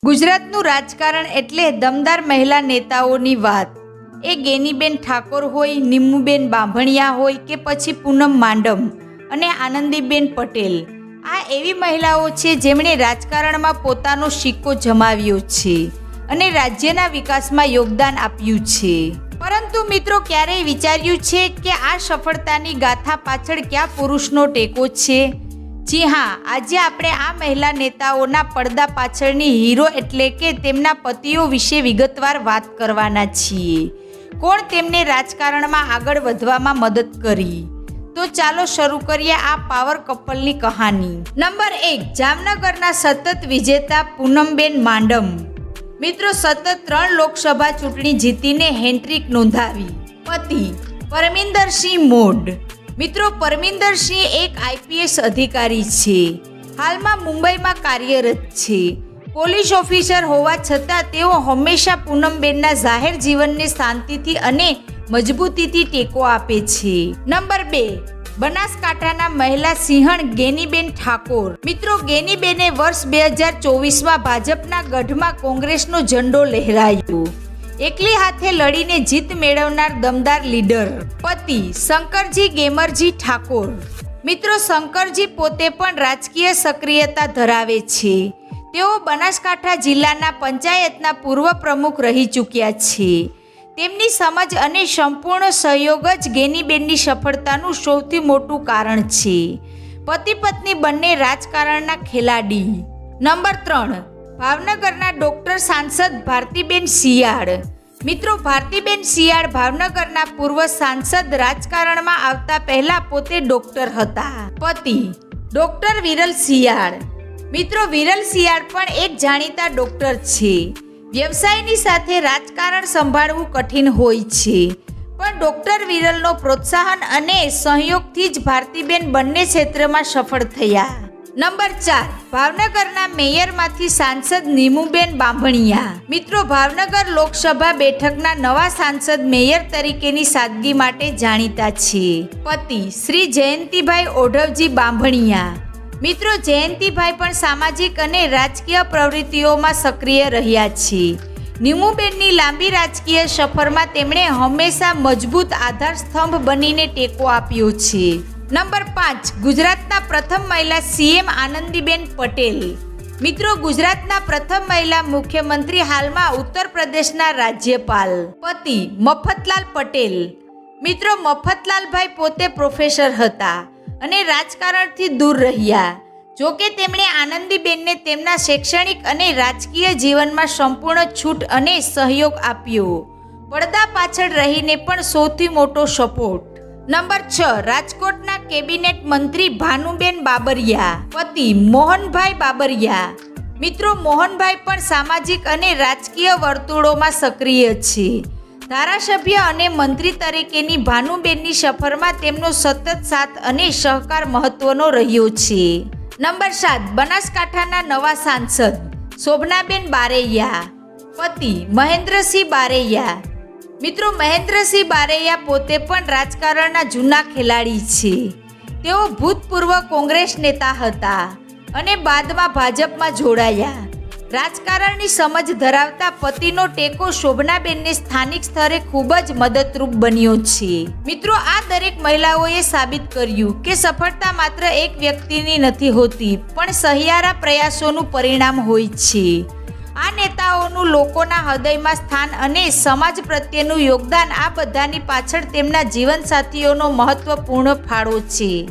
ગુજરાતનું રાજકારણ એટલે દમદાર મહિલા નેતાઓની વાત. એ ગેનીબેન ઠાકોર હોય, નિમુબેન બાંભણિયા હોય કે પછી પૂનમ માંડમ અને આનંદીબેન પટેલ. આ એવી મહિલાઓ છે જેમણે રાજકારણમાં પોતાનો સિક્કો જમાવ્યો છે અને રાજ્યના વિકાસમાં યોગદાન આપ્યું છે. પરંતુ મિત્રો, ક્યારેય વિચાર્યું છે કે આ સફળતાની ગાથા પાછળ કયા પુરુષનો ટેકો છે? જી હા, આજે આપણે આ મહિલા નેતાઓના પડદા પાછળની હીરો એટલે કે તેમના પતિઓ વિશે વિગતવાર વાત કરવાના છીએ. કોણ તેમને રાજકારણમાં આગળ વધવામાં મદદ કરી? તો ચાલો શરૂ કરીએ આ પાવર કપલની કહાની. નંબર 1, જામનગરના સતત વિજેતા પૂનમબેન માંડમ. મિત્રો, સતત 3 લોકસભા ચૂંટણી જીતીને હેન્ટ્રિક નોંધાવી. પતિ પરમિંદરસિંહ મોડ. મિત્રો, પરમિંદરસિંહ એક IPS અધિકારી છે. હાલમાં મુંબઈમાં કાર્યરત છે. પોલીસ ઓફિસર હોવા છતાં તેઓ હંમેશા પૂનમબેનના જાહેર જીવનને શાંતિથી અને મજબૂતીથી ટેકો આપે છે. નંબર 2, બનાસકાંઠાના મહિલા સિંહણ ગેનીબેન ઠાકોર. મિત્રો, ગેનીબેને વર્ષ 2024માં ભાજપના ગઢમાં કોંગ્રેસનો ઝંડો લહેરાયો. એકલી હાથે લડીને જીત મેળવનાર દમદાર લીડર. પતિ શંકરજી ગેમરજી ઠાકોર. મિત્રો, શંકરજી પોતે પણ રાજકીય સક્રિયતા ધરાવે છે. તેઓ બનાસકાંઠા જિલ્લાના પંચાયતના પૂર્વ પ્રમુખ રહી ચૂક્યા છે. તેમની સમજ અને સંપૂર્ણ સહયોગ જ ગેનીબેનની સફળતાનું સૌથી મોટું કારણ છે. પતિ પત્ની બંને રાજકારણના ખેલાડી. નંબર 3, ભાવનગરના ડોક્ટર સાંસદ ભારતીબેન શિયાળ. મિત્રો, ભારતીબેન શિયાળ ભાવનગરના પૂર્વ સાંસદ. રાજકારણમાં આવતા પહેલા પોતે ડોક્ટર હતા. પતિ ડોક્ટર વિરલ શિયાળ. મિત્રો, વિરલ શિયાળ પણ એક જાણીતા ડોક્ટર છે. વ્યવસાયની સાથે રાજકારણ સંભાળવું કઠિન હોય છે, પણ ડોક્ટર વિરલનો પ્રોત્સાહન અને સહયોગથી જ ભારતીબેન બંને ક્ષેત્રમાં સફળ થયા. નંબર 4, ભાવનગરના મેયરમાંથી સાંસદ નિમુબેન બાંભણિયા. મિત્રો, ભાવનગર લોકસભા બેઠકના નવા સાંસદ મેયર તરીકેની સાદગી માટે જાણીતા છે. પતિ શ્રી જયંતિભાઈ ઓઢવજી બાંભણિયા. મિત્રો, જયંતિભાઈ પણ સામાજિક અને રાજકીય પ્રવૃત્તિઓમાં સક્રિય રહ્યા છે. નિમુબેનની લાંબી રાજકીય સફરમાં તેમણે હંમેશા મજબૂત આધારસ્તંભ બનીને ટેકો આપ્યો છે. નંબર 5, ગુજરાતના પ્રથમ મહિલા CM આનંદીબેન પટેલ. મિત્રો, ગુજરાતના પ્રથમ મહિલા મુખ્યમંત્રી, હાલમાં ઉત્તર પ્રદેશના રાજ્યપાલ. પતિ મફતલાલ પટેલ. મિત્રો, મફતલાલભાઈ પોતે પ્રોફેસર હતા અને રાજકારણથી દૂર રહ્યા. જોકે તેમણે આનંદીબેનને તેમના શૈક્ષણિક અને રાજકીય જીવનમાં સંપૂર્ણ છૂટ અને સહયોગ આપ્યો. પડદા પાછળ રહીને પણ સૌથી મોટો સપોર્ટ. નંબર 6, રાજકોટના કેબિનેટ મંત્રી ભાનુબેન બાબરિયા. પતિ મોહનભાઈ બાબરિયા. મિત્રો, મોહનભાઈ પણ સામાજિક અને રાજકીય વર્તુળોમાં સક્રિય છે. ધારાસભ્ય અને મંત્રી તરીકેની ભાનુબેનની સફરમાં તેમનો સતત સાથ અને સહકાર મહત્વનો રહ્યો છે. નંબર 7, બનાસકાંઠાના નવા સાંસદ શોભનાબેન બારૈયા. પતિ મહેન્દ્રસિંહ બારૈયા. મિત્રો, મહેન્દ્રસિંહ બારૈયા પોતે પણ રાજકારણના જૂના ખેલાડી છે. તેઓ ભૂતપૂર્વ કોંગ્રેસ નેતા હતા અને બાદમાં ભાજપમાં જોડાયા. રાજકારણની સમજ ધરાવતા પતિનો ટેકો શોભનાબેનને સ્થાનિક સ્તરે ખૂબ જ મદદરૂપ બન્યો છે. મિત્રો, આ દરેક મહિલાઓએ સાબિત કર્યું કે સફળતા માત્ર એક વ્યક્તિની નથી હોતી, પણ સહિયારા પ્રયાસોનું પરિણામ હોય છે. આ નેતાઓનું લોકોના હૃદયમાં સ્થાન અને સમાજ પ્રત્યેનું યોગદાન, આ બધાની પાછળ તેમના જીવનસાથીઓનો મહત્વપૂર્ણ ફાળો છે.